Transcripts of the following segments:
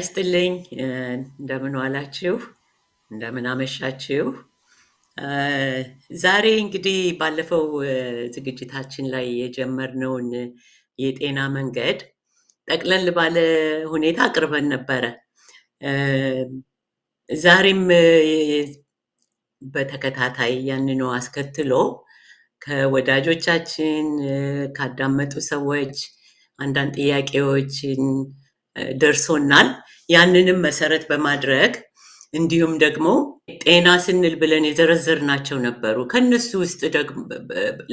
ይስጥልኝ እንደምን ዋላችሁ እንደምን አመሻችሁ። ዛሬ እንግዲህ ባለፈው ዝግጅታችን ላይ የጀመርነውን የጤና መንገድ ጠቅለል ባለ ሁኔታ አቅርበን ነበረ። ዛሬም በተከታታይ ያንኑ አስከትሎ ከወዳጆቻችን ካዳመጡ ሰዎች አንዳንድ ጥያቄዎችን ደርሶናል። ያንንም መሰረት በማድረግ እንዲሁም ደግሞ ጤና ስንል ብለን የዘረዘርናቸው ነበሩ። ከነሱ ውስጥ ደግሞ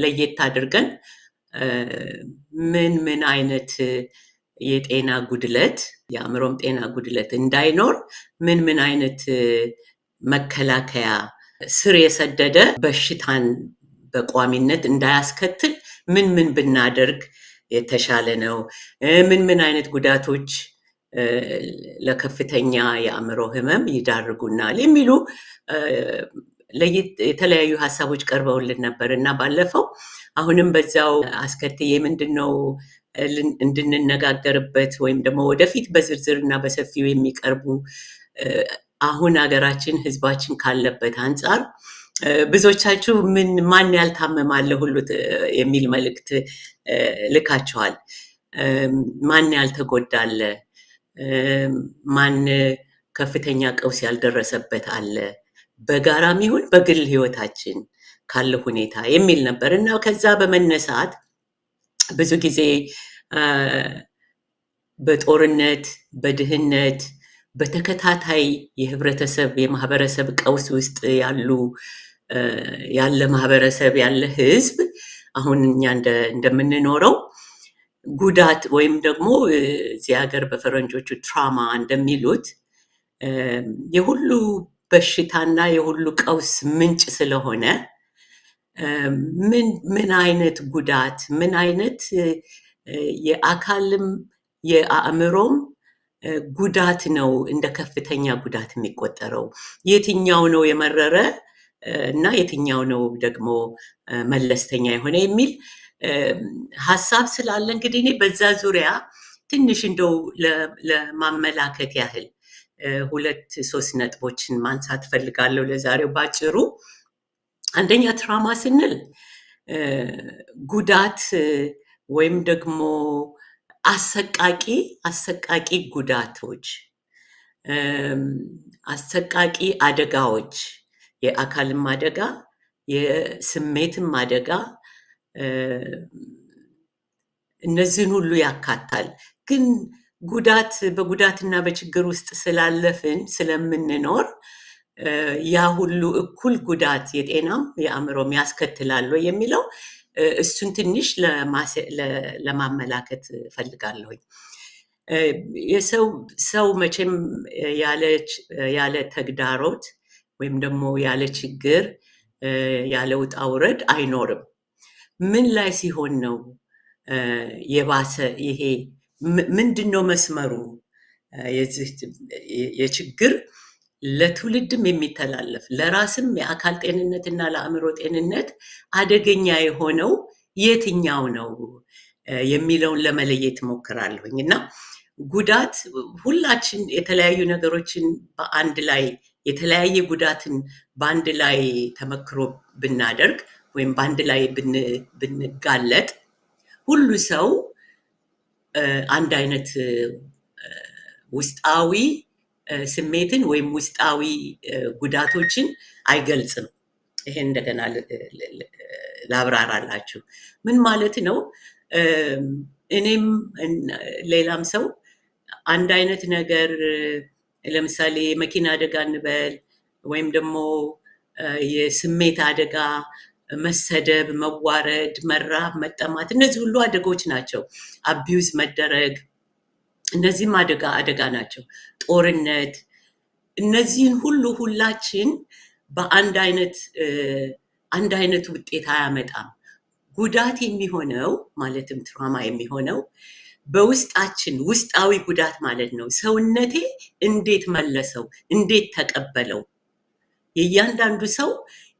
ለየት አድርገን ምን አይነት የጤና ጉድለት የአእምሮም ጤና ጉድለት እንዳይኖር ምን አይነት መከላከያ ስር የሰደደ በሽታን በቋሚነት እንዳያስከትል ምን ብናደርግ የተሻለ ነው፣ ምን አይነት ጉዳቶች ለከፍተኛ የአእምሮ ህመም ይዳርጉናል የሚሉ የተለያዩ ሀሳቦች ቀርበውልን ነበር እና ባለፈው አሁንም በዛው አስከትዬ ምንድነው እንድንነጋገርበት ወይም ደግሞ ወደፊት በዝርዝርና በሰፊው የሚቀርቡ አሁን ሀገራችን ህዝባችን ካለበት አንፃር ብዙዎቻችሁ ማን ያልታመማለ ሁሉ የሚል መልእክት ልካችኋል። ማን ያልተጎዳለ፣ ማን ከፍተኛ ቀውስ ያልደረሰበት አለ፣ በጋራም ይሁን በግል ህይወታችን ካለ ሁኔታ የሚል ነበር እና ከዛ በመነሳት ብዙ ጊዜ በጦርነት በድህነት በተከታታይ የማህበረሰብ ቀውስ ውስጥ ያለ ማህበረሰብ ያለ ህዝብ አሁን እኛ እንደምንኖረው ጉዳት ወይም ደግሞ እዚህ ሀገር በፈረንጆቹ ትራማ እንደሚሉት የሁሉ በሽታና የሁሉ ቀውስ ምንጭ ስለሆነ ምን አይነት ጉዳት ምን አይነት የአካልም የአእምሮም ጉዳት ነው እንደ ከፍተኛ ጉዳት የሚቆጠረው፣ የትኛው ነው የመረረ እና የትኛው ነው ደግሞ መለስተኛ የሆነ የሚል ሀሳብ ስላለ እንግዲህ እኔ በዛ ዙሪያ ትንሽ እንደው ለማመላከት ያህል 2-3 ነጥቦችን ማንሳት ፈልጋለሁ ለዛሬው ባጭሩ። አንደኛ ትራማ ስንል ጉዳት ወይም ደግሞ አሰቃቂ ጉዳቶች፣ አሰቃቂ አደጋዎች፣ የአካልም አደጋ የስሜትም አደጋ እነዚህን ሁሉ ያካታል። ግን በጉዳትና በችግር ውስጥ ስላለፍን ስለምንኖር ያ ሁሉ እኩል ጉዳት የጤናም የአእምሮም ያስከትላል የሚለው እሱን ትንሽ ለማመላከት ፈልጋለሁኝ። ሰው መቼም ያለ ተግዳሮት ወይም ደግሞ ያለ ችግር ያለ ውጣ ውረድ አይኖርም። ምን ላይ ሲሆን ነው የባሰ? ይሄ ምንድነው መስመሩ? የችግር ለትውልድም የሚተላለፍ ለራስም የአካል ጤንነትና ለአእምሮ ጤንነት አደገኛ የሆነው የትኛው ነው የሚለውን ለመለየት ሞክራለሁኝ እና ጉዳት ሁላችን የተለያዩ ነገሮችን በአንድ ላይ የተለያየ ጉዳትን በአንድ ላይ ተመክሮ ብናደርግ ወይም በአንድ ላይ ብንጋለጥ ሁሉ ሰው አንድ አይነት ውስጣዊ ስሜትን ወይም ውስጣዊ ጉዳቶችን አይገልጽም። ይሄን እንደገና ላብራራላችሁ። ምን ማለት ነው? እኔም ሌላም ሰው አንድ አይነት ነገር ለምሳሌ የመኪና አደጋ እንበል ወይም ደግሞ የስሜት አደጋ፣ መሰደብ፣ መዋረድ፣ መራብ፣ መጠማት፣ እነዚህ ሁሉ አደጋዎች ናቸው። አቢዩዝ መደረግ፣ እነዚህም አደጋ ናቸው። ጦርነት፣ እነዚህን ሁላችን በአንድ አይነት ውጤት አያመጣም። ጉዳት የሚሆነው ማለትም ትራማ የሚሆነው በውስጣችን ውስጣዊ ጉዳት ማለት ነው። ሰውነቴ እንዴት መለሰው፣ እንዴት ተቀበለው። የእያንዳንዱ ሰው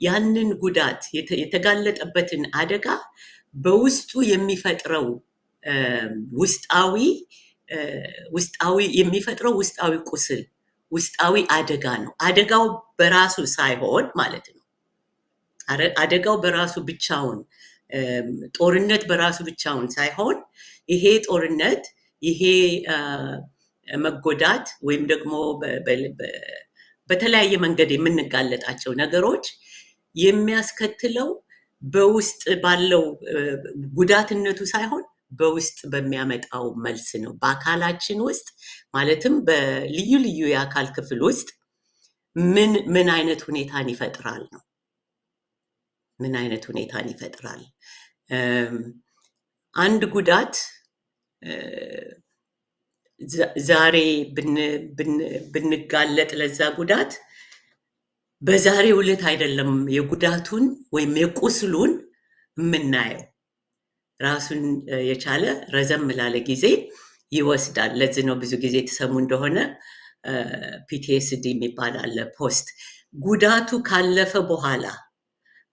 ያንን ጉዳት የተጋለጠበትን አደጋ በውስጡ የሚፈጥረው ውስጣዊ ውስጣዊ የሚፈጥረው ውስጣዊ ቁስል ውስጣዊ አደጋ ነው። አደጋው በራሱ ሳይሆን ማለት ነው። አደጋው በራሱ ብቻውን ጦርነት በራሱ ብቻውን ሳይሆን ይሄ ጦርነት ይሄ መጎዳት ወይም ደግሞ በተለያየ መንገድ የምንጋለጣቸው ነገሮች የሚያስከትለው በውስጥ ባለው ጉዳትነቱ ሳይሆን በውስጥ በሚያመጣው መልስ ነው። በአካላችን ውስጥ ማለትም በልዩ ልዩ የአካል ክፍል ውስጥ ምን አይነት ሁኔታን ይፈጥራል ነው። ምን አይነት ሁኔታን ይፈጥራል? አንድ ጉዳት ዛሬ ብንጋለጥ ለዛ ጉዳት በዛሬው ዕለት አይደለም የጉዳቱን ወይም የቁስሉን የምናየው። ራሱን የቻለ ረዘም ላለ ጊዜ ይወስዳል። ለዚህ ነው ብዙ ጊዜ ተሰሙ እንደሆነ ፒቲኤስዲ የሚባል አለ። ፖስት ጉዳቱ ካለፈ በኋላ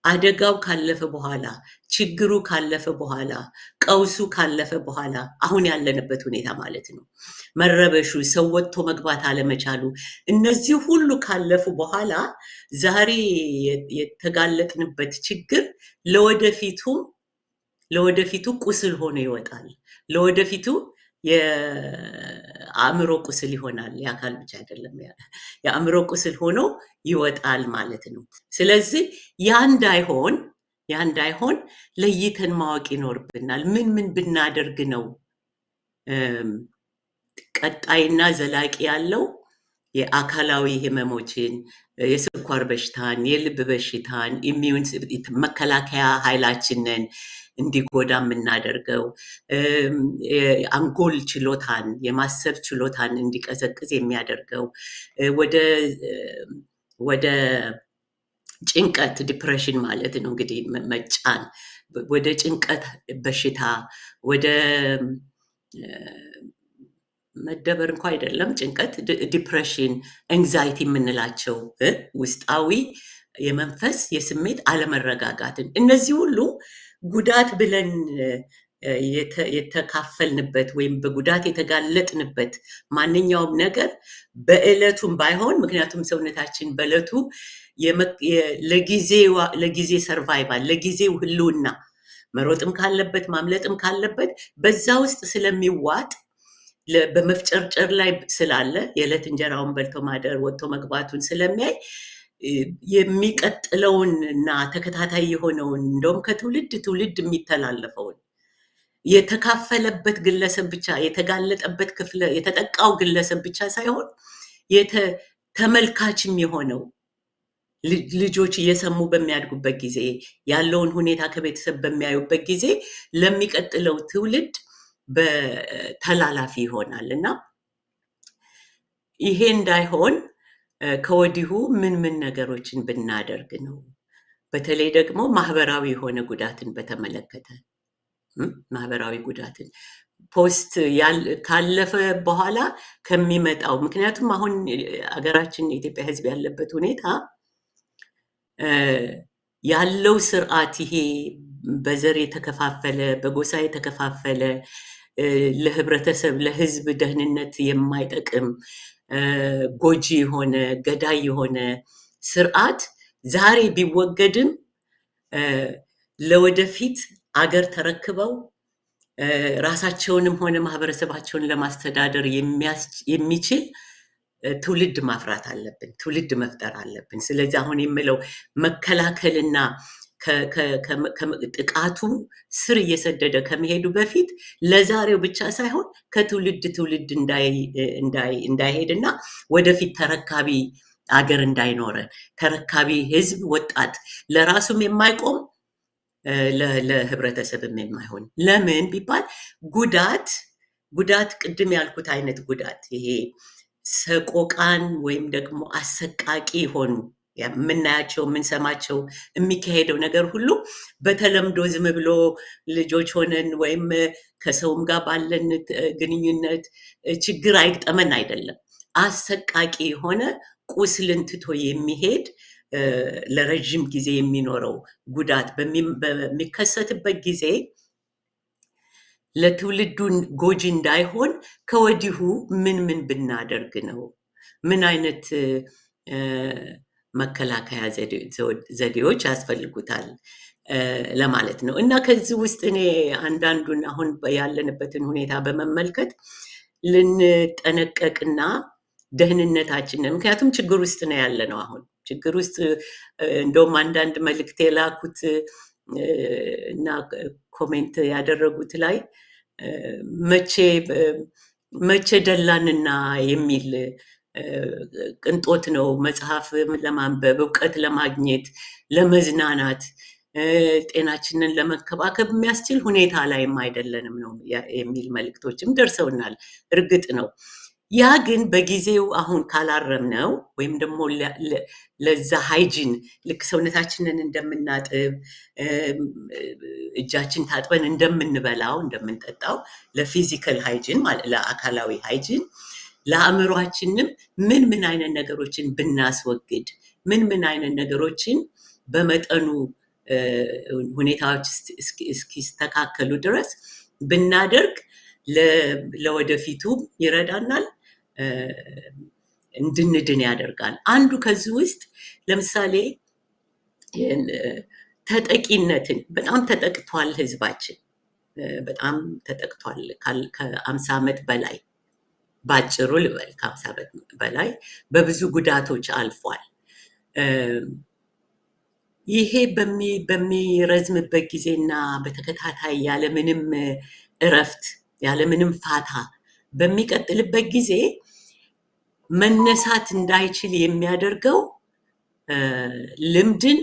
አደጋው ካለፈ በኋላ ችግሩ ካለፈ በኋላ ቀውሱ ካለፈ በኋላ አሁን ያለንበት ሁኔታ ማለት ነው። መረበሹ፣ ሰው ወጥቶ መግባት አለመቻሉ፣ እነዚህ ሁሉ ካለፉ በኋላ ዛሬ የተጋለጥንበት ችግር ለወደፊቱ ቁስል ሆኖ ይወጣል። ለወደፊቱ የአእምሮ ቁስል ይሆናል። የአካል ብቻ አይደለም፣ የአእምሮ ቁስል ሆኖ ይወጣል ማለት ነው። ስለዚህ ያ እንዳይሆን ለይተን ማወቅ ይኖርብናል። ምን ብናደርግ ነው ቀጣይና ዘላቂ ያለው የአካላዊ ህመሞችን፣ የስኳር በሽታን፣ የልብ በሽታን፣ ኢሚዩን መከላከያ ኃይላችንን እንዲጎዳ የምናደርገው፣ አንጎል ችሎታን የማሰብ ችሎታን እንዲቀዘቅዝ የሚያደርገው፣ ወደ ጭንቀት ዲፕሬሽን ማለት ነው እንግዲህ መጫን፣ ወደ ጭንቀት በሽታ፣ ወደ መደበር እንኳ አይደለም ጭንቀት፣ ዲፕሬሽን፣ ኤንግዛይቲ የምንላቸው ውስጣዊ የመንፈስ የስሜት አለመረጋጋትን እነዚህ ሁሉ ጉዳት ብለን የተካፈልንበት ወይም በጉዳት የተጋለጥንበት ማንኛውም ነገር በዕለቱም ባይሆን፣ ምክንያቱም ሰውነታችን በዕለቱ ለጊዜ ሰርቫይቫል ለጊዜው ህልውና መሮጥም ካለበት ማምለጥም ካለበት በዛ ውስጥ ስለሚዋጥ በመፍጨርጨር ላይ ስላለ የዕለት እንጀራውን በልቶ ማደር ወጥቶ መግባቱን ስለሚያይ የሚቀጥለውን እና ተከታታይ የሆነውን እንደውም ከትውልድ ትውልድ የሚተላለፈውን የተካፈለበት ግለሰብ ብቻ የተጋለጠበት የተጠቃው ግለሰብ ብቻ ሳይሆን ተመልካችም የሆነው ልጆች እየሰሙ በሚያድጉበት ጊዜ ያለውን ሁኔታ ከቤተሰብ በሚያዩበት ጊዜ ለሚቀጥለው ትውልድ በተላላፊ ይሆናል እና ይሄ እንዳይሆን ከወዲሁ ምን ነገሮችን ብናደርግ ነው? በተለይ ደግሞ ማህበራዊ የሆነ ጉዳትን በተመለከተ ማህበራዊ ጉዳትን ፖስት ካለፈ በኋላ ከሚመጣው፣ ምክንያቱም አሁን አገራችን የኢትዮጵያ ሕዝብ ያለበት ሁኔታ ያለው ስርዓት ይሄ በዘር የተከፋፈለ በጎሳ የተከፋፈለ ለህብረተሰብ ለህዝብ ደህንነት የማይጠቅም ጎጂ የሆነ ገዳይ የሆነ ስርዓት ዛሬ ቢወገድም ለወደፊት አገር ተረክበው ራሳቸውንም ሆነ ማህበረሰባቸውን ለማስተዳደር የሚችል ትውልድ ማፍራት አለብን፣ ትውልድ መፍጠር አለብን። ስለዚህ አሁን የምለው መከላከልና ጥቃቱ ስር እየሰደደ ከመሄዱ በፊት ለዛሬው ብቻ ሳይሆን ከትውልድ ትውልድ እንዳይሄድና ወደፊት ተረካቢ አገር እንዳይኖረን፣ ተረካቢ ህዝብ ወጣት ለራሱም የማይቆም ለህብረተሰብም የማይሆን። ለምን ቢባል ጉዳት ቅድም ያልኩት አይነት ጉዳት ይሄ ሰቆቃን ወይም ደግሞ አሰቃቂ ሆኑ የምናያቸው የምንሰማቸው የሚካሄደው ነገር ሁሉ በተለምዶ ዝም ብሎ ልጆች ሆነን ወይም ከሰውም ጋር ባለን ግንኙነት ችግር አይግጠመን አይደለም። አሰቃቂ የሆነ ቁስልን ትቶ የሚሄድ ለረጅም ጊዜ የሚኖረው ጉዳት በሚከሰትበት ጊዜ ለትውልዱ ጎጂ እንዳይሆን ከወዲሁ ምን ብናደርግ ነው? ምን አይነት መከላከያ ዘዴዎች ያስፈልጉታል ለማለት ነው። እና ከዚህ ውስጥ እኔ አንዳንዱን አሁን ያለንበትን ሁኔታ በመመልከት ልንጠነቀቅና ደህንነታችንን ምክንያቱም ችግር ውስጥ ነው ያለነው። አሁን ችግር ውስጥ እንደውም አንዳንድ መልእክት የላኩት እና ኮሜንት ያደረጉት ላይ መቼ ደላንና የሚል ቅንጦት ነው መጽሐፍ ለማንበብ እውቀት ለማግኘት ለመዝናናት ጤናችንን ለመከባከብ የሚያስችል ሁኔታ ላይም አይደለንም ነው የሚል መልእክቶችም ደርሰውናል። እርግጥ ነው ያ ግን በጊዜው አሁን ካላረምነው ወይም ደግሞ ለዛ ሃይጂን ልክ ሰውነታችንን እንደምናጥብ እጃችን ታጥበን እንደምንበላው እንደምንጠጣው ለፊዚካል ሃይጂን ማለት ለአካላዊ ሃይጂን ለአእምሯችንም ምን አይነት ነገሮችን ብናስወግድ ምን አይነት ነገሮችን በመጠኑ ሁኔታዎች እስኪስተካከሉ ድረስ ብናደርግ ለወደፊቱ ይረዳናል፣ እንድንድን ያደርጋል። አንዱ ከዚህ ውስጥ ለምሳሌ ተጠቂነትን በጣም ተጠቅቷል ህዝባችን በጣም ተጠቅቷል። ከ50 ዓመት በላይ ባጭሩ ልበል ከ50 ዓመት በላይ በብዙ ጉዳቶች አልፏል። ይሄ በሚረዝምበት ጊዜና በተከታታይ ያለምንም እረፍት ያለምንም ፋታ በሚቀጥልበት ጊዜ መነሳት እንዳይችል የሚያደርገው ልምድን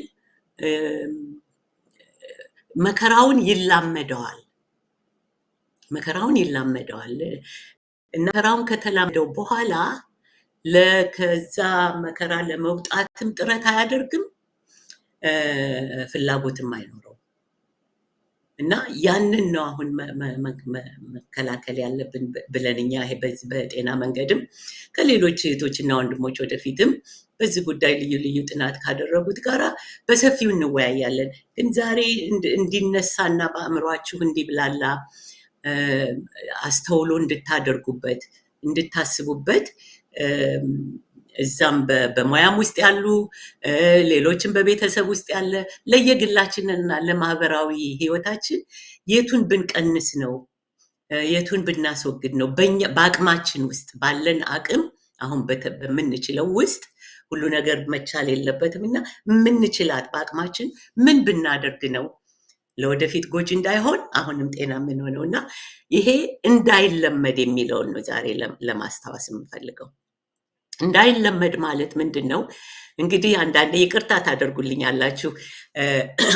መከራውን ይላመደዋል እና መከራውን ከተላመደው በኋላ ከዛ መከራ ለመውጣትም ጥረት አያደርግም፣ ፍላጎትም አይኖረው እና ያንን ነው አሁን መከላከል ያለብን ብለን እኛ ይሄ በጤና መንገድም ከሌሎች እህቶችና ወንድሞች ወደፊትም በዚህ ጉዳይ ልዩ ጥናት ካደረጉት ጋራ በሰፊው እንወያያለን። ግን ዛሬ እንዲነሳና በአእምሯችሁ እንዲብላላ አስተውሎ እንድታደርጉበት እንድታስቡበት እዛም በሙያም ውስጥ ያሉ ሌሎችም በቤተሰብ ውስጥ ያለ ለየግላችንና ለማህበራዊ ህይወታችን የቱን ብንቀንስ ነው የቱን ብናስወግድ ነው በአቅማችን ውስጥ ባለን አቅም አሁን በምንችለው ውስጥ ሁሉ ነገር መቻል የለበትም እና ምንችላት በአቅማችን ምን ብናደርግ ነው ለወደፊት ጎጂ እንዳይሆን አሁንም ጤና ምን ሆነው እና ይሄ እንዳይለመድ የሚለውን ነው ዛሬ ለማስታወስ የምፈልገው። እንዳይለመድ ማለት ምንድነው? እንግዲህ አንዳንዴ ይቅርታ ታደርጉልኛላችሁ።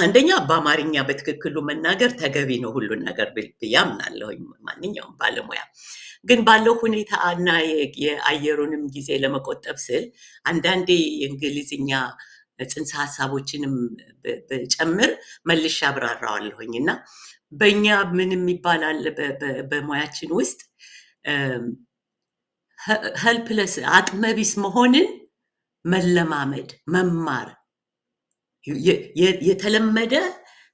አንደኛ በአማርኛ በትክክሉ መናገር ተገቢ ነው ሁሉን ነገር ብዬ አምናለሁ ማንኛውም ባለሙያ። ግን ባለው ሁኔታ እና የአየሩንም ጊዜ ለመቆጠብ ስል አንዳንዴ የእንግሊዝኛ ጽንሰ ሀሳቦችንም ጨምር መልሼ አብራራዋለሁኝ እና በእኛ ምንም ይባላል በሙያችን ውስጥ ሄልፕለስ አቅመቢስ መሆንን መለማመድ መማር የተለመደ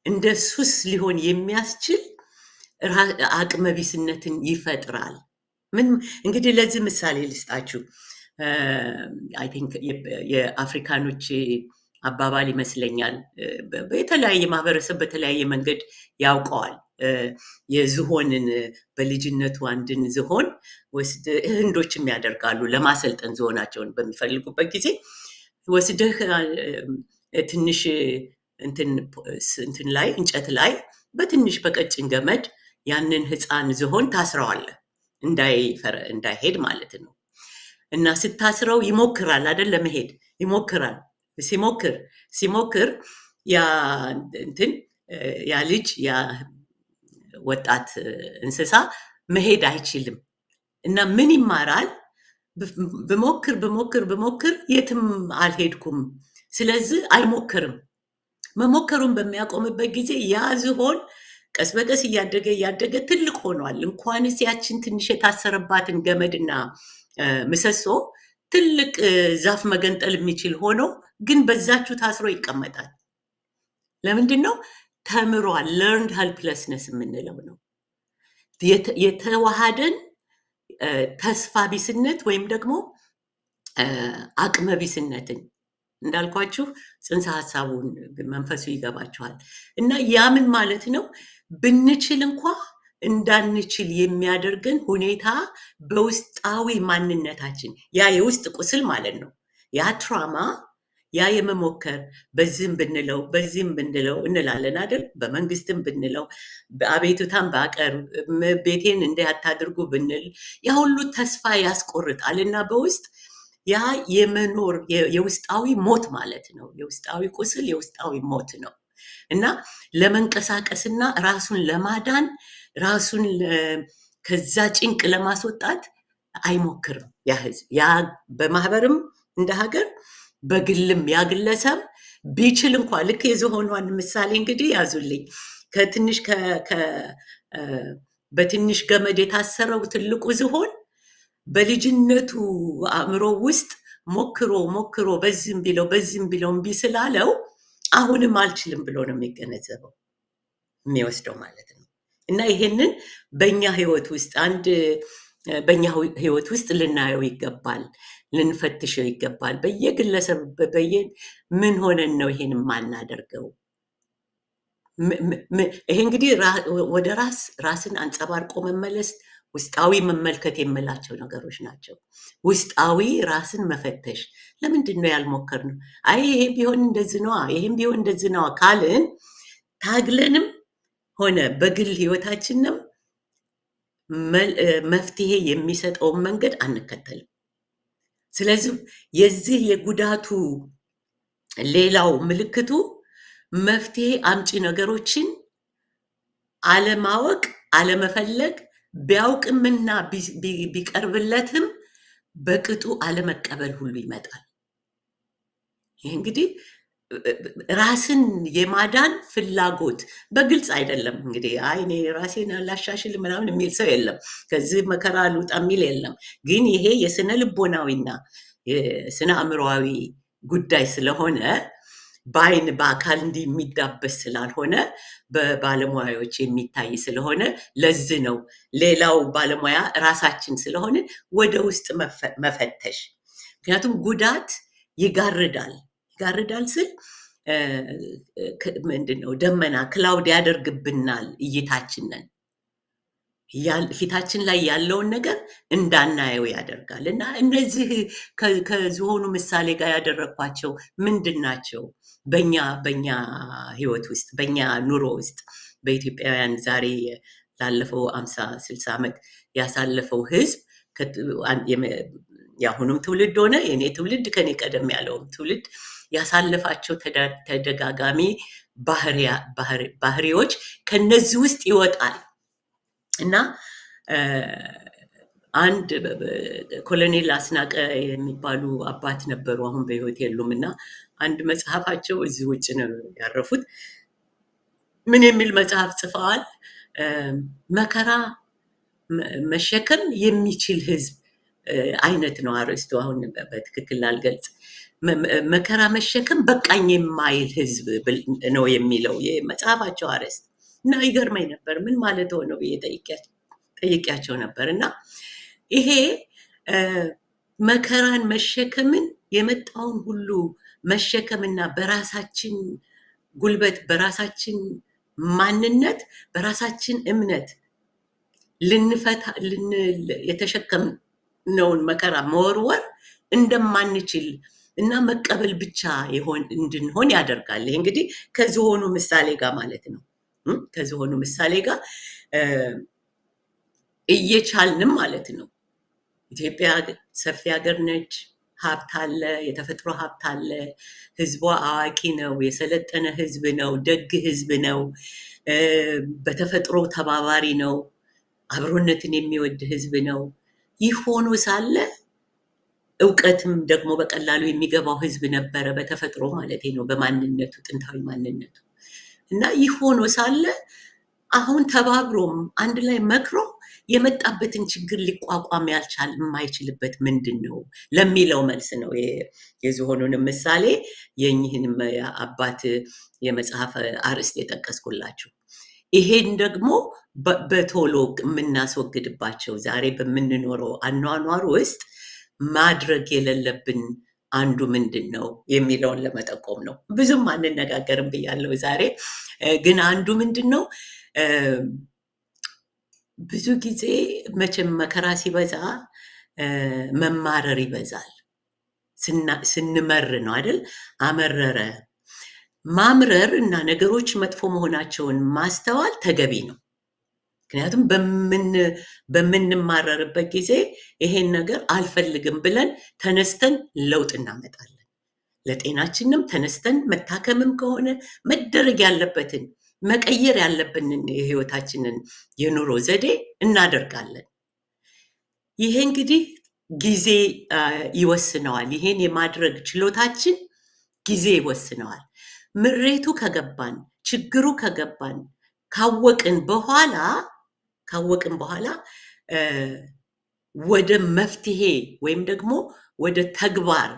እንደ ሱስ ሊሆን የሚያስችል አቅመቢስነትን ይፈጥራል። ምን እንግዲህ ለዚህ ምሳሌ ልስጣችሁ። አይ ቲንክ የአፍሪካኖች አባባል ይመስለኛል በተለያየ ማህበረሰብ በተለያየ መንገድ ያውቀዋል። የዝሆንን በልጅነቱ አንድን ዝሆን ወስድ ህንዶችም ያደርጋሉ ለማሰልጠን ዝሆናቸውን በሚፈልጉበት ጊዜ ወስደህ ትንሽ እንትን ላይ እንጨት ላይ በትንሽ በቀጭን ገመድ ያንን ህፃን ዝሆን ታስረዋለህ እንዳይሄድ ማለት ነው። እና ስታስረው ይሞክራል አይደል ለመሄድ ይሞክራል። ሲሞክር ያ ልጅ ያ ወጣት እንስሳ መሄድ አይችልም እና ምን ይማራል? ብሞክር የትም አልሄድኩም፣ ስለዚህ አይሞክርም። መሞከሩን በሚያቆምበት ጊዜ ያ ዝሆን ቀስ በቀስ እያደገ ትልቅ ሆኗል። እንኳንስ ያችን ትንሽ የታሰረባትን ገመድና ምሰሶ ትልቅ ዛፍ መገንጠል የሚችል ሆኖ ግን በዛችሁ ታስሮ ይቀመጣል። ለምንድን ነው? ተምሯል። ለርንድ ሄልፕለስነስ የምንለው ነው። የተዋሃደን ተስፋ ቢስነት ወይም ደግሞ አቅመ ቢስነትን እንዳልኳችሁ ጽንሰ ሀሳቡን መንፈሱ ይገባችኋል። እና ያ ምን ማለት ነው? ብንችል እንኳ እንዳንችል የሚያደርገን ሁኔታ በውስጣዊ ማንነታችን ያ የውስጥ ቁስል ማለት ነው። ያ ትራማ ያ የመሞከር በዚህም ብንለው በዚህም ብንለው እንላለን አይደል? በመንግስትም ብንለው አቤቱታም ባቀርብ ቤቴን እንዳያታድርጉ ብንል ያ ሁሉ ተስፋ ያስቆርጣል እና በውስጥ ያ የመኖር የውስጣዊ ሞት ማለት ነው። የውስጣዊ ቁስል የውስጣዊ ሞት ነው እና ለመንቀሳቀስና ራሱን ለማዳን ራሱን ከዛ ጭንቅ ለማስወጣት አይሞክርም ያ ህዝብ። ያ በማህበርም እንደ ሀገር በግልም ያ ግለሰብ ቢችል እንኳ ልክ የዝሆኗን ምሳሌ እንግዲህ ያዙልኝ። ከትንሽ በትንሽ ገመድ የታሰረው ትልቁ ዝሆን በልጅነቱ አእምሮ ውስጥ ሞክሮ በዚህም ቢለው እምቢ ስላለው አሁንም አልችልም ብሎ ነው የሚገነዘበው የሚወስደው ማለት ነው። እና ይሄንን በእኛ ህይወት ውስጥ በእኛ ህይወት ውስጥ ልናየው ይገባል፣ ልንፈትሸው ይገባል። በየግለሰብ ምን ሆነን ነው ይሄን የማናደርገው? ይሄ እንግዲህ ወደ ራስን አንጸባርቆ መመለስ ውስጣዊ መመልከት የምላቸው ነገሮች ናቸው። ውስጣዊ ራስን መፈተሽ። ለምንድን ነው ያልሞከርነው? አይ ይሄ ቢሆን እንደዚህ ነዋ፣ ይሄም ቢሆን እንደዚህ ነዋ ካልን ታግለንም ሆነ በግል ህይወታችንም መፍትሄ የሚሰጠውን መንገድ አንከተልም። ስለዚህ የዚህ የጉዳቱ ሌላው ምልክቱ መፍትሄ አምጪ ነገሮችን አለማወቅ፣ አለመፈለግ፣ ቢያውቅምና ቢቀርብለትም በቅጡ አለመቀበል ሁሉ ይመጣል። ይህ እንግዲህ ራስን የማዳን ፍላጎት በግልጽ አይደለም። እንግዲህ አይ እኔ ራሴን ላሻሽል ምናምን የሚል ሰው የለም፣ ከዚህ መከራ ልውጣ የሚል የለም። ግን ይሄ የስነ ልቦናዊና የስነ አእምሮዊ ጉዳይ ስለሆነ በአይን በአካል እንዲህ የሚዳበስ ስላልሆነ በባለሙያዎች የሚታይ ስለሆነ ለዚህ ነው ሌላው ባለሙያ ራሳችን ስለሆነ ወደ ውስጥ መፈተሽ። ምክንያቱም ጉዳት ይጋርዳል ስል ምንድነው ደመና ክላውድ ያደርግብናል እይታችንን፣ ፊታችን ላይ ያለውን ነገር እንዳናየው ያደርጋል። እና እነዚህ ከዝሆኑ ምሳሌ ጋር ያደረኳቸው ምንድን ናቸው? በእኛ ህይወት ውስጥ በእኛ ኑሮ ውስጥ በኢትዮጵያውያን ዛሬ ላለፈው 50-60 ዓመት ያሳለፈው ህዝብ የአሁኑም ትውልድ ሆነ የኔ ትውልድ ከኔ ቀደም ያለውም ትውልድ ያሳለፋቸው ተደጋጋሚ ባህሪዎች ከነዚህ ውስጥ ይወጣል እና አንድ ኮሎኔል አስናቀ የሚባሉ አባት ነበሩ፣ አሁን በህይወት የሉም። እና አንድ መጽሐፋቸው እዚህ ውጭ ነው ያረፉት። ምን የሚል መጽሐፍ ጽፈዋል? መከራ መሸከም የሚችል ህዝብ አይነት ነው አርዕስቱ። አሁን በትክክል ላልገልጽ፣ መከራ መሸከም በቃኝ የማይል ህዝብ ነው የሚለው የመጽሐፋቸው አርዕስት። እና ይገርመኝ ነበር ምን ማለት ሆነው ብዬ ጠይቄያቸው ነበር። እና ይሄ መከራን መሸከምን የመጣውን ሁሉ መሸከምና በራሳችን ጉልበት በራሳችን ማንነት በራሳችን እምነት ልንፈታ የተሸከምነውን መከራ መወርወር እንደማንችል እና መቀበል ብቻ እንድንሆን ያደርጋል። ይሄ እንግዲህ ከዝሆኑ ምሳሌ ጋር ማለት ነው። ከዝሆኑ ምሳሌ ጋር እየቻልንም ማለት ነው። ኢትዮጵያ ሰፊ ሀገር ነች። ሀብት አለ፣ የተፈጥሮ ሀብት አለ። ህዝቧ አዋቂ ነው፣ የሰለጠነ ህዝብ ነው፣ ደግ ህዝብ ነው፣ በተፈጥሮ ተባባሪ ነው፣ አብሮነትን የሚወድ ህዝብ ነው። ይህ ሆኖ ሳለ እውቀትም ደግሞ በቀላሉ የሚገባው ህዝብ ነበረ፣ በተፈጥሮ ማለት ነው፣ በማንነቱ ጥንታዊ ማንነቱ። እና ይህ ሆኖ ሳለ አሁን ተባብሮም አንድ ላይ መክሮ የመጣበትን ችግር ሊቋቋም የማይችልበት ምንድን ነው ለሚለው መልስ ነው የዝሆኑንም ምሳሌ የእኚህንም አባት የመጽሐፍ አርዕስት የጠቀስኩላችሁ። ይሄን ደግሞ በቶሎ የምናስወግድባቸው ዛሬ በምንኖረው አኗኗር ውስጥ ማድረግ የሌለብን አንዱ ምንድን ነው የሚለውን ለመጠቆም ነው። ብዙም አንነጋገርም ብያለሁ ዛሬ። ግን አንዱ ምንድን ነው ብዙ ጊዜ መቼም መከራ ሲበዛ መማረር ይበዛል። ስንመር ነው አይደል? አመረረ። ማምረር እና ነገሮች መጥፎ መሆናቸውን ማስተዋል ተገቢ ነው። ምክንያቱም በምንማረርበት ጊዜ ይሄን ነገር አልፈልግም ብለን ተነስተን ለውጥ እናመጣለን። ለጤናችንም ተነስተን መታከምም ከሆነ መደረግ ያለበትን መቀየር ያለብንን የህይወታችንን የኑሮ ዘዴ እናደርጋለን። ይሄ እንግዲህ ጊዜ ይወስነዋል። ይሄን የማድረግ ችሎታችን ጊዜ ይወስነዋል። ምሬቱ ከገባን፣ ችግሩ ከገባን፣ ካወቅን በኋላ ወደ መፍትሄ ወይም ደግሞ ወደ ተግባር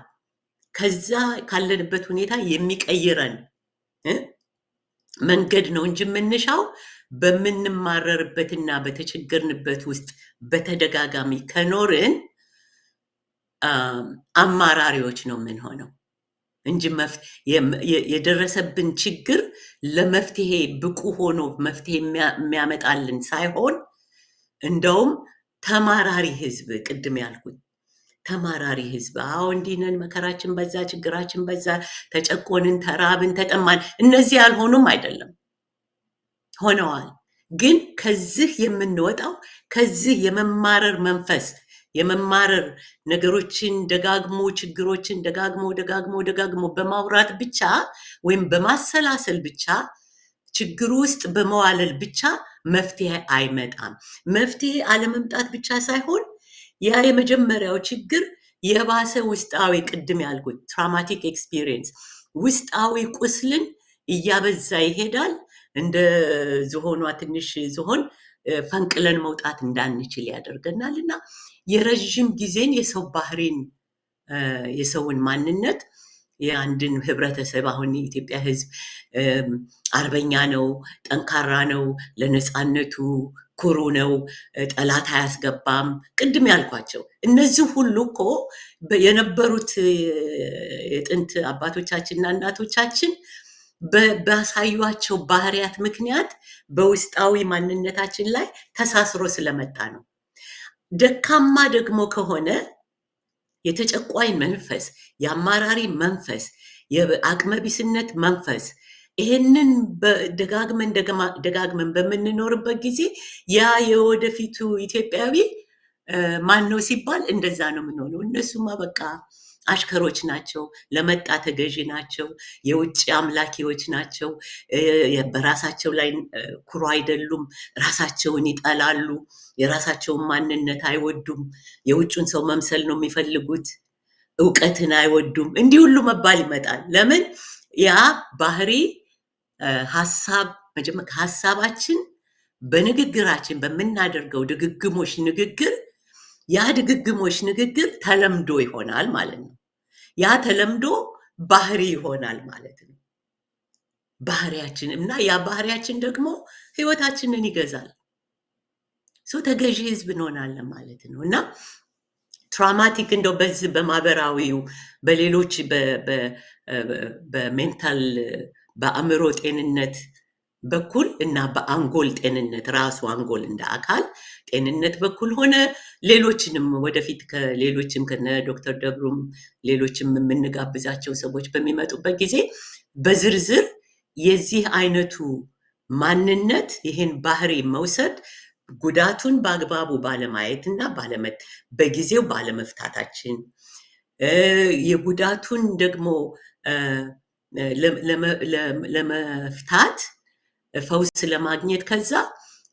ከዛ ካለንበት ሁኔታ የሚቀይረን መንገድ ነው እንጂ የምንሻው በምንማረርበትና በተቸገርንበት ውስጥ በተደጋጋሚ ከኖርን አማራሪዎች ነው የምንሆነው እንጂ የደረሰብን ችግር ለመፍትሄ ብቁ ሆኖ መፍትሄ የሚያመጣልን ሳይሆን እንደውም ተማራሪ ህዝብ፣ ቅድም ያልኩት ተማራሪ ህዝብ፣ አዎ እንዲህ ነን፣ መከራችን በዛ፣ ችግራችን በዛ፣ ተጨቆንን፣ ተራብን፣ ተጠማን፣ እነዚህ ያልሆኑም አይደለም ሆነዋል። ግን ከዚህ የምንወጣው ከዚህ የመማረር መንፈስ የመማረር ነገሮችን ደጋግሞ ችግሮችን ደጋግሞ በማውራት ብቻ ወይም በማሰላሰል ብቻ ችግሩ ውስጥ በመዋለል ብቻ መፍትሄ አይመጣም። መፍትሄ አለመምጣት ብቻ ሳይሆን ያ የመጀመሪያው ችግር የባሰ ውስጣዊ ቅድም ያልኩት ትራውማቲክ ኤክስፒሪየንስ ውስጣዊ ቁስልን እያበዛ ይሄዳል። እንደ ዝሆኗ ትንሽ ዝሆን ፈንቅለን መውጣት እንዳንችል ያደርገናል እና የረዥም ጊዜን የሰው ባህሪን የሰውን ማንነት የአንድን ህብረተሰብ አሁን የኢትዮጵያ ህዝብ አርበኛ ነው፣ ጠንካራ ነው፣ ለነፃነቱ ኩሩ ነው፣ ጠላት አያስገባም፣ ቅድም ያልኳቸው እነዚህ ሁሉ እኮ የነበሩት የጥንት አባቶቻችንና እናቶቻችን ባሳዩቸው ባህሪያት ምክንያት በውስጣዊ ማንነታችን ላይ ተሳስሮ ስለመጣ ነው። ደካማ ደግሞ ከሆነ የተጨቋኝ መንፈስ፣ የአማራሪ መንፈስ፣ የአቅመቢስነት መንፈስ ይሄንን ደጋግመን በምንኖርበት ጊዜ ያ የወደፊቱ ኢትዮጵያዊ ማን ነው ሲባል እንደዛ ነው የምንሆነው። እነሱማ በቃ አሽከሮች ናቸው፣ ለመጣ ተገዢ ናቸው፣ የውጭ አምላኪዎች ናቸው፣ በራሳቸው ላይ ኩሩ አይደሉም፣ ራሳቸውን ይጠላሉ፣ የራሳቸውን ማንነት አይወዱም፣ የውጩን ሰው መምሰል ነው የሚፈልጉት፣ እውቀትን አይወዱም። እንዲህ ሁሉ መባል ይመጣል። ለምን? ያ ባህሪ ሀሳባችን በንግግራችን በምናደርገው ድግግሞሽ ንግግር ያ ድግግሞሽ ንግግር ተለምዶ ይሆናል ማለት ነው። ያ ተለምዶ ባህሪ ይሆናል ማለት ነው። ባህሪያችን እና ያ ባህሪያችን ደግሞ ህይወታችንን ይገዛል። ተገዢ ህዝብ እንሆናለን ማለት ነው እና ትራውማቲክ እንደው በዚህ በማህበራዊው በሌሎች በሜንታል በአእምሮ ጤንነት በኩል እና በአንጎል ጤንነት ራሱ አንጎል እንደ አካል ጤንነት በኩል ሆነ ሌሎችንም ወደፊት ከሌሎችም ከነ ዶክተር ደብሩም ሌሎችም የምንጋብዛቸው ሰዎች በሚመጡበት ጊዜ በዝርዝር የዚህ አይነቱ ማንነት ይሄን ባህሪ መውሰድ ጉዳቱን በአግባቡ ባለማየትና በጊዜው ባለመፍታታችን የጉዳቱን ደግሞ ለመፍታት ፈውስ ለማግኘት ከዛ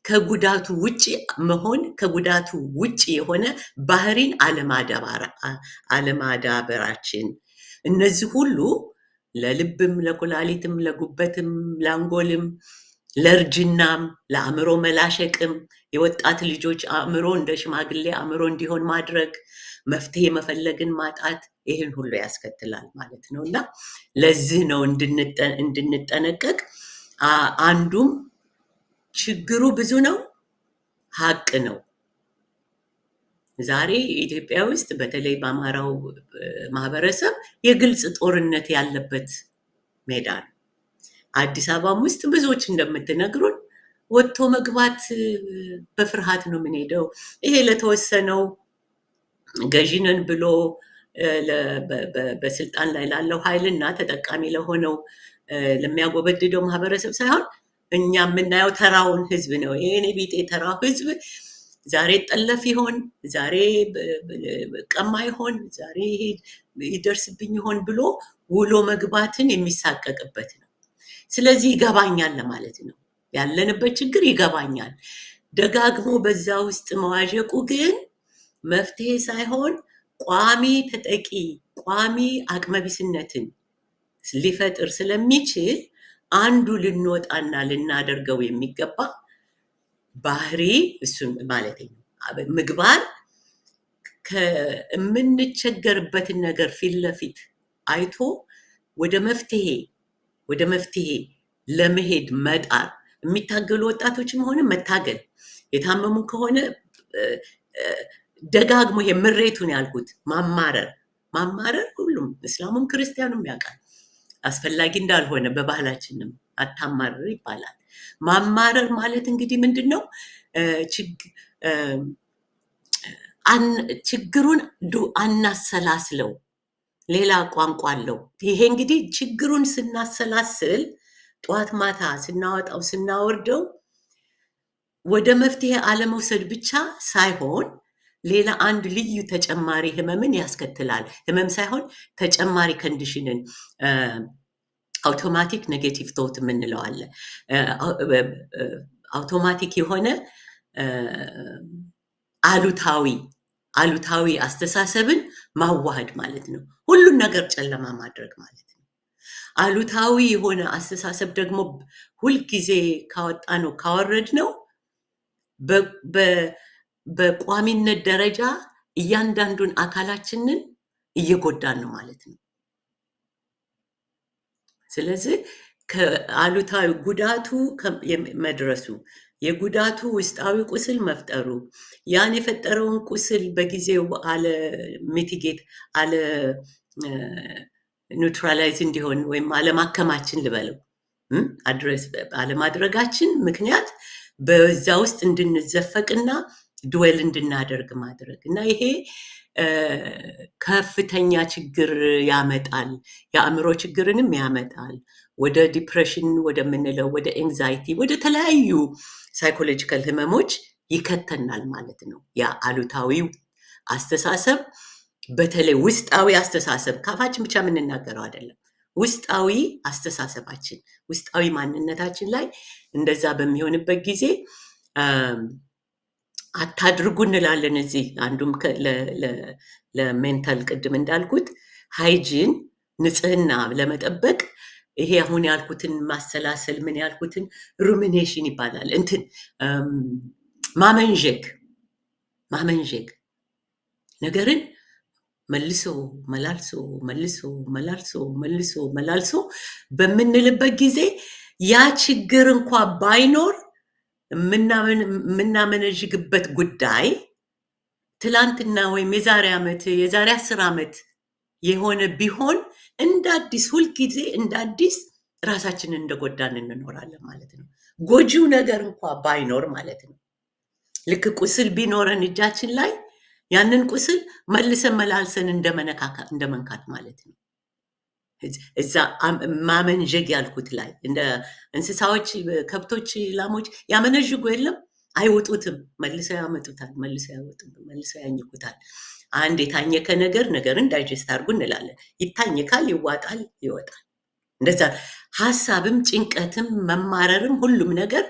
ከጉዳቱ ውጪ መሆን ከጉዳቱ ውጪ የሆነ ባህሪን አለማዳበራችን እነዚህ ሁሉ ለልብም ለኩላሊትም ለጉበትም ለአንጎልም ለእርጅናም ለአእምሮ መላሸቅም የወጣት ልጆች አእምሮ እንደ ሽማግሌ አእምሮ እንዲሆን ማድረግ መፍትሄ መፈለግን ማጣት ይህን ሁሉ ያስከትላል ማለት ነው እና ለዚህ ነው እንድንጠነቀቅ አንዱም ችግሩ ብዙ ነው፣ ሀቅ ነው። ዛሬ ኢትዮጵያ ውስጥ በተለይ በአማራው ማህበረሰብ የግልጽ ጦርነት ያለበት ሜዳ ነው። አዲስ አበባም ውስጥ ብዙዎች እንደምትነግሩን ወጥቶ መግባት በፍርሃት ነው የምንሄደው። ይሄ ለተወሰነው ገዢነን ብሎ በስልጣን ላይ ላለው ኃይልና ተጠቃሚ ለሆነው ለሚያጎበድደው ማህበረሰብ ሳይሆን እኛ የምናየው ተራውን ህዝብ ነው። ይሄኔ ቢጤ ተራው ህዝብ ዛሬ ጠለፍ ይሆን፣ ዛሬ ቀማ ይሆን፣ ዛሬ ይደርስብኝ ይሆን ብሎ ውሎ መግባትን የሚሳቀቅበት ነው። ስለዚህ ይገባኛል ለማለት ነው። ያለንበት ችግር ይገባኛል። ደጋግሞ በዛ ውስጥ መዋዠቁ ግን መፍትሄ ሳይሆን ቋሚ ተጠቂ፣ ቋሚ አቅመቢስነትን ሊፈጥር ስለሚችል አንዱ ልንወጣና ልናደርገው የሚገባ ባህሪ እሱን ማለት ነው። ምግባር ከምንቸገርበትን ነገር ፊት ለፊት አይቶ ወደ መፍትሄ ለመሄድ መጣር፣ የሚታገሉ ወጣቶችም ሆነ መታገል፣ የታመሙ ከሆነ ደጋግሞ የምሬቱን ያልኩት ማማረር ሁሉም እስላሙም ክርስቲያኑም ያውቃል አስፈላጊ እንዳልሆነ፣ በባህላችንም አታማርር ይባላል። ማማረር ማለት እንግዲህ ምንድን ነው? ችግሩን አናሰላስለው፣ ሌላ ቋንቋ አለው። ይሄ እንግዲህ ችግሩን ስናሰላስል ጠዋት ማታ ስናወጣው ስናወርደው ወደ መፍትሄ አለመውሰድ ብቻ ሳይሆን ሌላ አንድ ልዩ ተጨማሪ ህመምን ያስከትላል። ህመም ሳይሆን ተጨማሪ ኮንዲሽንን አውቶማቲክ ኔጌቲቭ ቶት የምንለው አለ። አውቶማቲክ የሆነ አሉታዊ አስተሳሰብን ማዋሃድ ማለት ነው። ሁሉን ነገር ጨለማ ማድረግ ማለት ነው። አሉታዊ የሆነ አስተሳሰብ ደግሞ ሁልጊዜ ካወረድ ነው በቋሚነት ደረጃ እያንዳንዱን አካላችንን እየጎዳን ነው ማለት ነው። ስለዚህ ከአሉታዊ ጉዳቱ መድረሱ፣ የጉዳቱ ውስጣዊ ቁስል መፍጠሩ፣ ያን የፈጠረውን ቁስል በጊዜው አለ ሚቲጌት አለ ኒውትራላይዝ እንዲሆን ወይም አለማከማችን ልበለው አድረስ አለማድረጋችን ምክንያት በዛ ውስጥ እንድንዘፈቅና ድዌል እንድናደርግ ማድረግ እና ይሄ ከፍተኛ ችግር ያመጣል። የአእምሮ ችግርንም ያመጣል። ወደ ዲፕሬሽን ወደምንለው ወደ ኤንዛይቲ ወደ ተለያዩ ሳይኮሎጂካል ህመሞች ይከተናል ማለት ነው። ያ አሉታዊው አስተሳሰብ በተለይ ውስጣዊ አስተሳሰብ ካፋችን ብቻ የምንናገረው አይደለም። ውስጣዊ አስተሳሰባችን ውስጣዊ ማንነታችን ላይ እንደዛ በሚሆንበት ጊዜ አታድርጉ እንላለን። እዚህ አንዱም ለሜንታል ቅድም እንዳልኩት ሃይጂን ንጽህና ለመጠበቅ ይሄ አሁን ያልኩትን ማሰላሰል ምን ያልኩትን ሩሚኔሽን ይባላል። እንትን ማመንዠግ ነገርን መልሶ መላልሶ በምንልበት ጊዜ ያ ችግር እንኳ ባይኖር የምናመነዥግበት ጉዳይ ትላንትና ወይም የዛሬ ዓመት የዛሬ 10 ዓመት የሆነ ቢሆን እንደ አዲስ ሁልጊዜ እንደ አዲስ ራሳችንን እንደጎዳን እንኖራለን ማለት ነው። ጎጂው ነገር እንኳ ባይኖር ማለት ነው። ልክ ቁስል ቢኖረን እጃችን ላይ ያንን ቁስል መልሰን መላልሰን እንደመንካት ማለት ነው። እዛ ማመንዠግ ያልኩት ላይ እንደ እንስሳዎች፣ ከብቶች፣ ላሞች ያመነዥጉ የለም አይወጡትም፣ መልሰው ያመጡታል፣ መልሰው ያወጡታል፣ መልሰው ያኝኩታል። አንድ የታኘከ ነገርን ዳይጀስት አድርጉ እንላለን። ይታኘካል፣ ይዋጣል፣ ይወጣል። እንደዛ ሐሳብም፣ ጭንቀትም፣ መማረርም ሁሉም ነገር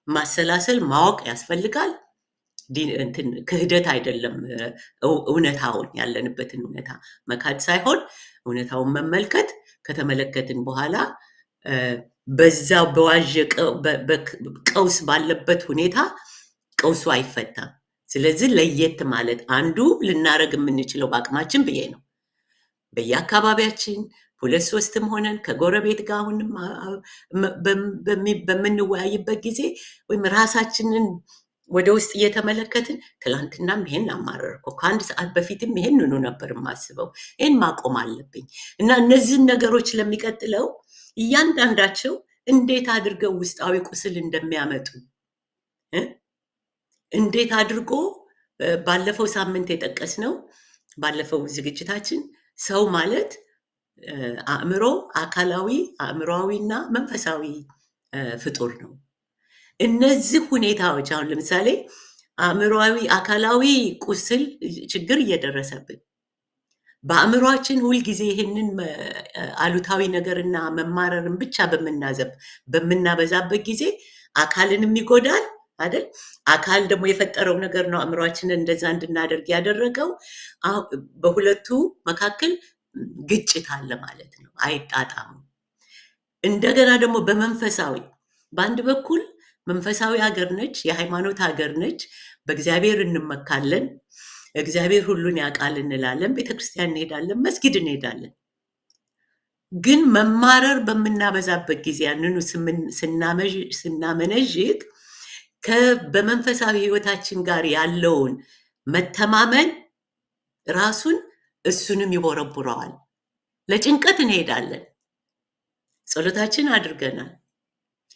ማሰላሰል ማወቅ ያስፈልጋል። ክህደት አይደለም። እውነታውን ያለንበትን እውነታ መካድ ሳይሆን እውነታውን መመልከት፣ ከተመለከትን በኋላ በዛው በዋዠቀ ቀውስ ባለበት ሁኔታ ቀውሱ አይፈታም። ስለዚህ ለየት ማለት አንዱ ልናረግ የምንችለው በአቅማችን ብዬ ነው። በየአካባቢያችን ሁለት ሶስትም ሆነን ከጎረቤት ጋር አሁንም በምንወያይበት ጊዜ ወይም ራሳችንን ወደ ውስጥ እየተመለከትን ትላንትናም ይሄን አማረርኩ፣ ከአንድ ሰዓት በፊትም ይሄንኑ ነበር የማስበው፣ ይሄን ማቆም አለብኝ እና እነዚህን ነገሮች ለሚቀጥለው እያንዳንዳቸው እንዴት አድርገው ውስጣዊ ቁስል እንደሚያመጡ እንዴት አድርጎ ባለፈው ሳምንት የጠቀስነው ባለፈው ዝግጅታችን ሰው ማለት አእምሮ፣ አካላዊ፣ አእምሮአዊና መንፈሳዊ ፍጡር ነው። እነዚህ ሁኔታዎች አሁን ለምሳሌ አእምሮአዊ፣ አካላዊ ቁስል ችግር እየደረሰብን በአእምሮአችን ሁልጊዜ ይህንን አሉታዊ ነገርና መማረርን ብቻ በምናበዛበት ጊዜ አካልንም ይጎዳል አይደል? አካል ደግሞ የፈጠረው ነገር ነው አእምሮአችንን እንደዛ እንድናደርግ ያደረገው። በሁለቱ መካከል ግጭት አለ ማለት ነው፣ አይጣጣሙም። እንደገና ደግሞ በመንፈሳዊ በአንድ በኩል መንፈሳዊ ሀገር ነች፣ የሃይማኖት ሀገር ነች፣ በእግዚአብሔር እንመካለን፣ እግዚአብሔር ሁሉን ያውቃል እንላለን፣ ቤተክርስቲያን እንሄዳለን፣ መስጊድ እንሄዳለን። ግን መማረር በምናበዛበት ጊዜ ያንኑ ስናመነዥግ በመንፈሳዊ ህይወታችን ጋር ያለውን መተማመን ራሱን እሱንም ይቦረቡረዋል። ለጭንቀት እንሄዳለን፣ ጸሎታችን አድርገናል።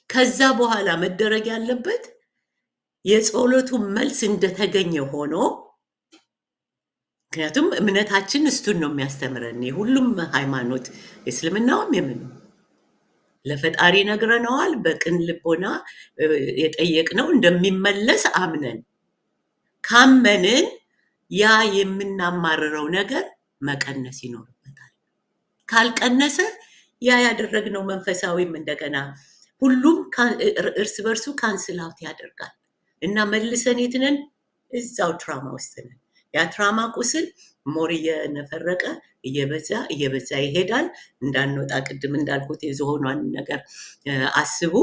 ከዛ በኋላ መደረግ ያለበት የጸሎቱ መልስ እንደተገኘ ሆኖ፣ ምክንያቱም እምነታችን እሱን ነው የሚያስተምረን። የሁሉም ሃይማኖት እስልምናውም የምንም ለፈጣሪ ነግረነዋል። በቅን ልቦና የጠየቅነው እንደሚመለስ አምነን ካመንን ያ የምናማርረው ነገር መቀነስ ይኖርበታል። ካልቀነሰ ያ ያደረግነው መንፈሳዊም እንደገና ሁሉም እርስ በርሱ ካንስል አውት ያደርጋል እና መልሰን የት ነን? እዛው ትራማ ውስጥ ነን። ያ ትራማ ቁስል ሞር እየነፈረቀ እየበዛ ይሄዳል። እንዳንወጣ ቅድም እንዳልኩት የዝሆኗን ነገር አስቡ።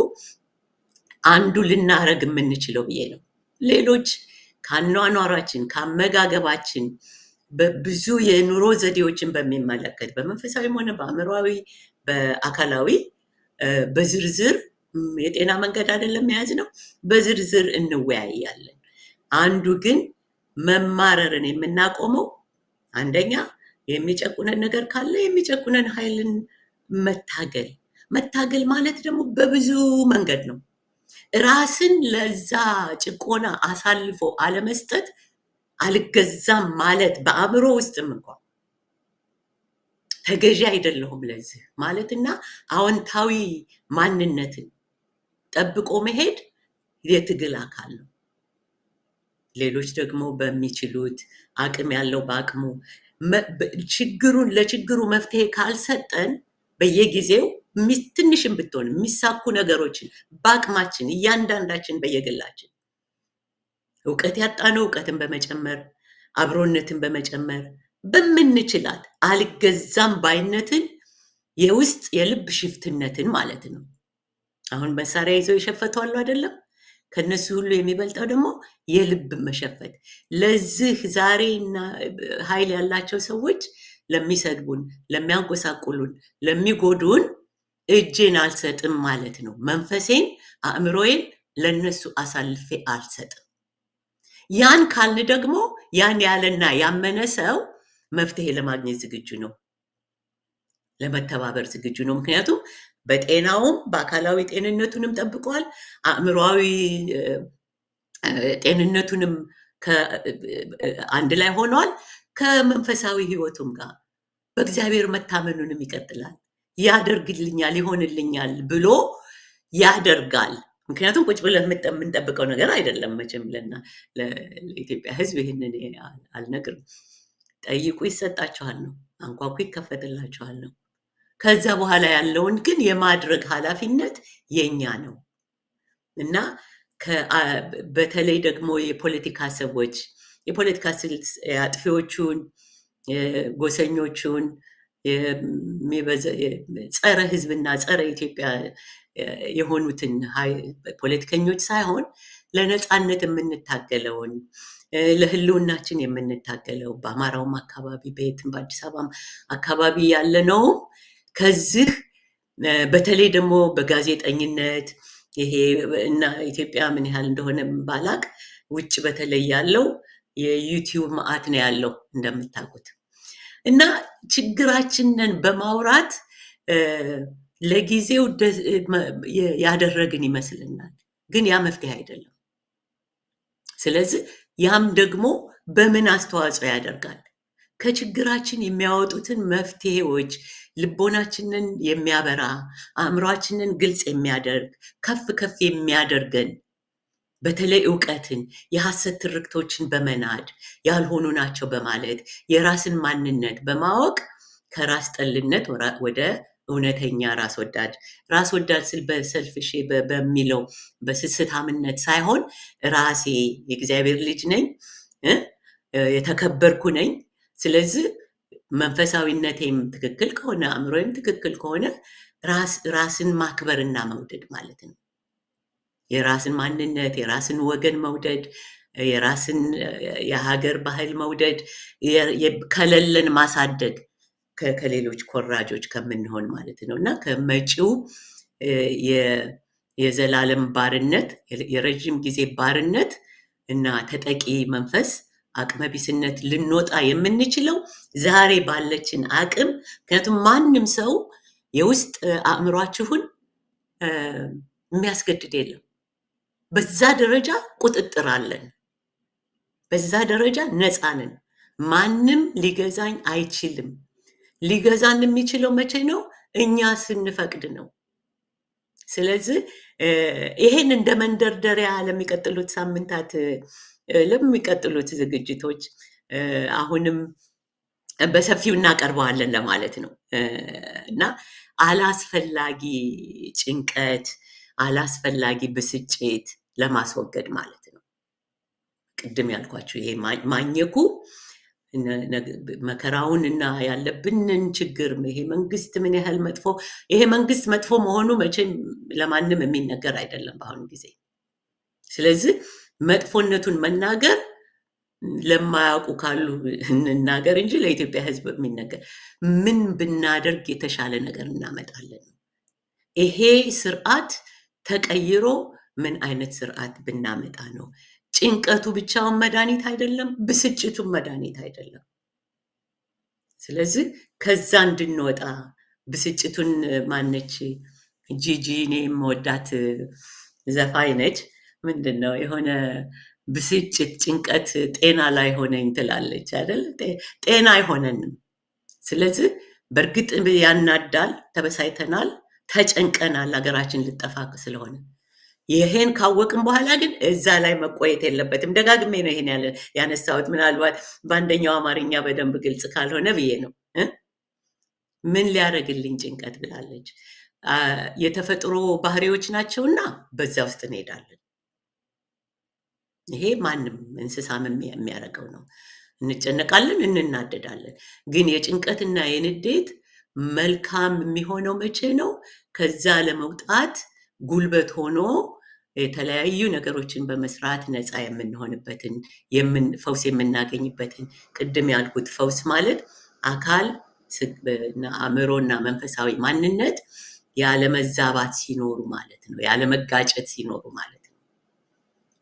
አንዱ ልናረግ የምንችለው ብዬ ነው። ሌሎች ከአኗኗራችን ከአመጋገባችን በብዙ የኑሮ ዘዴዎችን በሚመለከት በመንፈሳዊም ሆነ በአእምሮአዊ በአካላዊ በዝርዝር የጤና መንገድ አይደለም የያዝ ነው፣ በዝርዝር እንወያያለን። አንዱ ግን መማረርን የምናቆመው አንደኛ የሚጨቁነን ነገር ካለ የሚጨቁነን ኃይልን መታገል ማለት ደግሞ በብዙ መንገድ ነው። ራስን ለዛ ጭቆና አሳልፎ አለመስጠት፣ አልገዛም ማለት በአእምሮ ውስጥም እንኳን ተገዢ አይደለሁም ለዚህ ማለትና አዎንታዊ ማንነትን ጠብቆ መሄድ የትግል አካል ነው። ሌሎች ደግሞ በሚችሉት አቅም ያለው በአቅሙ ለችግሩ መፍትሄ ካልሰጠን በየጊዜው ትንሽም ብትሆን የሚሳኩ ነገሮችን በአቅማችን እያንዳንዳችን በየግላችን እውቀት ያጣነው እውቀትን በመጨመር አብሮነትን በመጨመር በምንችላት አልገዛም ባይነትን የውስጥ የልብ ሽፍትነትን ማለት ነው። አሁን መሳሪያ ይዘው የሸፈቱ አሉ አይደለም? ከነሱ ሁሉ የሚበልጠው ደግሞ የልብ መሸፈት። ለዚህ ዛሬና ኃይል ያላቸው ሰዎች ለሚሰድቡን፣ ለሚያንቆሳቁሉን፣ ለሚጎዱን እጄን አልሰጥም ማለት ነው። መንፈሴን፣ አእምሮዬን ለነሱ አሳልፌ አልሰጥም። ያን ካልን ደግሞ ያን ያለና ያመነ ሰው መፍትሄ ለማግኘት ዝግጁ ነው፣ ለመተባበር ዝግጁ ነው። ምክንያቱም በጤናውም በአካላዊ ጤንነቱንም ጠብቋል፣ አእምሮአዊ ጤንነቱንም አንድ ላይ ሆኗል። ከመንፈሳዊ ህይወቱም ጋር በእግዚአብሔር መታመኑንም ይቀጥላል። ያደርግልኛል፣ ይሆንልኛል ብሎ ያደርጋል። ምክንያቱም ቁጭ ብለን የምንጠብቀው ነገር አይደለም። መቼም ለኢትዮጵያ ህዝብ ይህንን አልነግርም። ጠይቁ ይሰጣችኋል ነው፣ አንኳኩ ይከፈትላችኋል ነው። ከዛ በኋላ ያለውን ግን የማድረግ ኃላፊነት የኛ ነው እና በተለይ ደግሞ የፖለቲካ ሰዎች የፖለቲካ አጥፊዎቹን፣ ጎሰኞቹን፣ ጸረ ህዝብና ጸረ ኢትዮጵያ የሆኑትን ፖለቲከኞች ሳይሆን ለነፃነት የምንታገለውን ለህልውናችን የምንታገለው በአማራውም አካባቢ በየትም በአዲስ አበባም አካባቢ ያለነው ከዚህ በተለይ ደግሞ በጋዜጠኝነት ይሄ እና ኢትዮጵያ ምን ያህል እንደሆነ ባላቅ ውጭ በተለይ ያለው የዩቲዩብ መዓት ነው ያለው እንደምታውቁት እና ችግራችንን በማውራት ለጊዜው ያደረግን ይመስልናል፣ ግን ያ መፍትሄ አይደለም። ስለዚህ ያም ደግሞ በምን አስተዋጽኦ ያደርጋል? ከችግራችን የሚያወጡትን መፍትሄዎች ልቦናችንን የሚያበራ አእምሯችንን ግልጽ የሚያደርግ ከፍ ከፍ የሚያደርገን በተለይ እውቀትን የሐሰት ትርክቶችን በመናድ ያልሆኑ ናቸው በማለት የራስን ማንነት በማወቅ ከራስ ጠልነት ወደ እውነተኛ ራስ ወዳድ ስል በሰልፍሽ በሚለው በስስታምነት ሳይሆን ራሴ የእግዚአብሔር ልጅ ነኝ፣ የተከበርኩ ነኝ። ስለዚህ መንፈሳዊነቴም ትክክል ከሆነ አእምሮዬም ትክክል ከሆነ ራስን ማክበርና መውደድ ማለት ነው። የራስን ማንነት፣ የራስን ወገን መውደድ፣ የራስን የሀገር ባህል መውደድ፣ ከሌለን ማሳደግ ከሌሎች ኮራጆች ከምንሆን ማለት ነው እና ከመጪው የዘላለም ባርነት የረጅም ጊዜ ባርነት እና ተጠቂ መንፈስ አቅመቢስነት ልንወጣ የምንችለው ዛሬ ባለችን አቅም። ምክንያቱም ማንም ሰው የውስጥ አእምሯችሁን የሚያስገድድ የለም። በዛ ደረጃ ቁጥጥር አለን። በዛ ደረጃ ነፃ ነን። ማንም ሊገዛኝ አይችልም። ሊገዛን የሚችለው መቼ ነው? እኛ ስንፈቅድ ነው። ስለዚህ ይሄን እንደ መንደርደሪያ ለሚቀጥሉት ሳምንታት ለሚቀጥሉት ዝግጅቶች አሁንም በሰፊው እናቀርበዋለን ለማለት ነው እና አላስፈላጊ ጭንቀት፣ አላስፈላጊ ብስጭት ለማስወገድ ማለት ነው። ቅድም ያልኳችሁ ይሄ ማኘኩ መከራውን እና ያለብንን ችግር ይሄ መንግስት ምን ያህል መጥፎ ይሄ መንግስት መጥፎ መሆኑ መቼም ለማንም የሚነገር አይደለም በአሁኑ ጊዜ። ስለዚህ መጥፎነቱን መናገር ለማያውቁ ካሉ እንናገር እንጂ ለኢትዮጵያ ሕዝብ የሚነገር ምን ብናደርግ የተሻለ ነገር እናመጣለን። ይሄ ስርዓት ተቀይሮ ምን አይነት ስርዓት ብናመጣ ነው? ጭንቀቱ ብቻውን መድኃኒት አይደለም፣ ብስጭቱን መድኃኒት አይደለም። ስለዚህ ከዛ እንድንወጣ ብስጭቱን ማነች ጂጂ እኔ የምወዳት ዘፋኝ ነች። ምንድነው የሆነ ብስጭት ጭንቀት ጤና ላይ ሆነኝ ትላለች አይደል? ጤና አይሆነንም። ስለዚህ በእርግጥ ያናዳል፣ ተበሳይተናል፣ ተጨንቀናል ሀገራችን ልጠፋ ስለሆነ። ይሄን ካወቅን በኋላ ግን እዛ ላይ መቆየት የለበትም። ደጋግሜ ነው ይሄን ያነሳሁት። ምናልባት በአንደኛው አማርኛ በደንብ ግልጽ ካልሆነ ብዬ ነው። ምን ሊያደርግልኝ ጭንቀት ብላለች። የተፈጥሮ ባህሪዎች ናቸውና በዛ ውስጥ እንሄዳለን። ይሄ ማንም እንስሳም የሚያደርገው ነው። እንጨነቃለን፣ እንናደዳለን። ግን የጭንቀትና የንዴት መልካም የሚሆነው መቼ ነው? ከዛ ለመውጣት ጉልበት ሆኖ የተለያዩ ነገሮችን በመስራት ነፃ የምንሆንበትን ፈውስ የምናገኝበትን ቅድም ያልኩት ፈውስ ማለት አካል አእምሮና መንፈሳዊ ማንነት ያለመዛባት ሲኖሩ ማለት ነው። ያለመጋጨት ሲኖሩ ማለት ነው።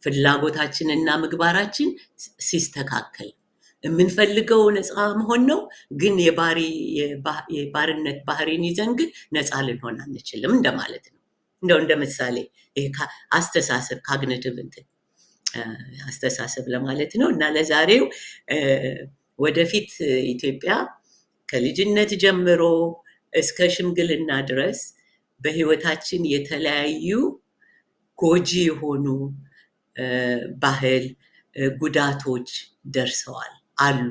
ፍላጎታችንና ምግባራችን ሲስተካከል የምንፈልገው ነፃ መሆን ነው። ግን የባርነት ባህሪን ይዘን ግን ነፃ ልንሆን አንችልም እንደማለት ነው። እንደው እንደ ምሳሌ አስተሳሰብ ካግኒቲቭ አስተሳሰብ ለማለት ነው። እና ለዛሬው ወደፊት ኢትዮጵያ ከልጅነት ጀምሮ እስከ ሽምግልና ድረስ በህይወታችን የተለያዩ ጎጂ የሆኑ ባህል ጉዳቶች ደርሰዋል አሉ።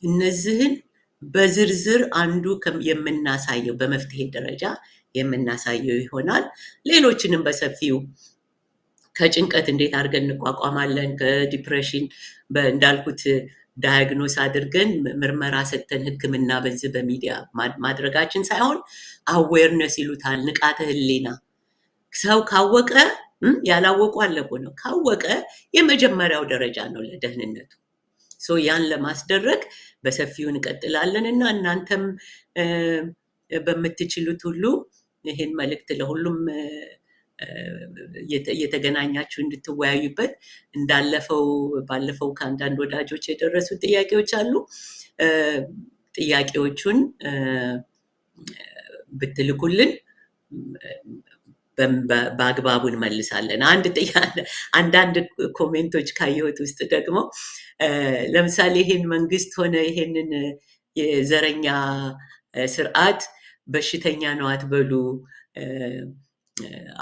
እነዚህን በዝርዝር አንዱ የምናሳየው በመፍትሄ ደረጃ የምናሳየው ይሆናል። ሌሎችንም በሰፊው ከጭንቀት እንዴት አድርገን እንቋቋማለን፣ ከዲፕሬሽን እንዳልኩት ዳያግኖስ አድርገን ምርመራ ሰጥተን ሕክምና በዚህ በሚዲያ ማድረጋችን ሳይሆን አዌርነስ ይሉታል፣ ንቃተ ህሊና። ሰው ካወቀ ያላወቁ አለቁ ነው። ካወቀ የመጀመሪያው ደረጃ ነው ለደህንነቱ። ያን ለማስደረግ በሰፊው እንቀጥላለን እና እናንተም በምትችሉት ሁሉ ይህን መልእክት ለሁሉም እየተገናኛችሁ እንድትወያዩበት ባለፈው ከአንዳንድ ወዳጆች የደረሱ ጥያቄዎች አሉ። ጥያቄዎቹን ብትልኩልን በአግባቡ እንመልሳለን። አንዳንድ ኮሜንቶች ካየሁት ውስጥ ደግሞ ለምሳሌ ይሄን መንግስት ሆነ ይሄንን የዘረኛ ስርዓት በሽተኛ ነው አትበሉ፣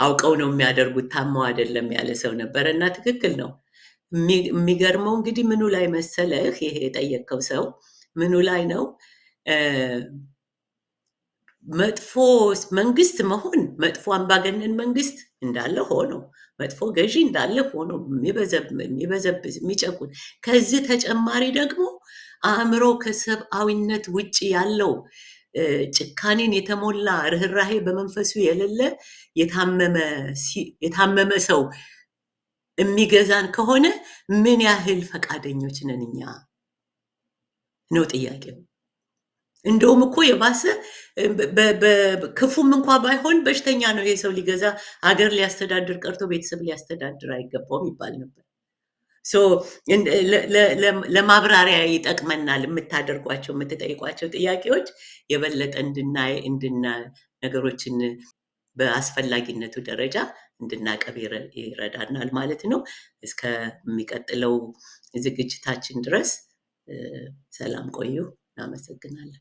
አውቀው ነው የሚያደርጉት፣ ታመው አይደለም ያለ ሰው ነበረ እና ትክክል ነው። የሚገርመው እንግዲህ ምኑ ላይ መሰለህ ይሄ የጠየቀው ሰው ምኑ ላይ ነው መጥፎ መንግስት መሆን መጥፎ አምባገነን መንግስት እንዳለ ሆኖ መጥፎ ገዢ እንዳለ ሆኖ የሚበዘብዝ የሚጨቁን ከዚህ ተጨማሪ ደግሞ አእምሮ ከሰብአዊነት ውጭ ያለው ጭካኔን የተሞላ ርህራሄ በመንፈሱ የሌለ የታመመ ሰው የሚገዛን ከሆነ ምን ያህል ፈቃደኞች ነን እኛ ነው ጥያቄው። እንደውም እኮ የባሰ ክፉም እንኳ ባይሆን በሽተኛ ነው ይሄ ሰው ሊገዛ ሀገር ሊያስተዳድር ቀርቶ ቤተሰብ ሊያስተዳድር አይገባውም ይባል ነበር። ለማብራሪያ ይጠቅመናል የምታደርጓቸው የምትጠይቋቸው ጥያቄዎች የበለጠ እንድናይ ነገሮችን በአስፈላጊነቱ ደረጃ እንድናቀብ ይረዳናል ማለት ነው። እስከሚቀጥለው ዝግጅታችን ድረስ ሰላም ቆዩ። እናመሰግናለን።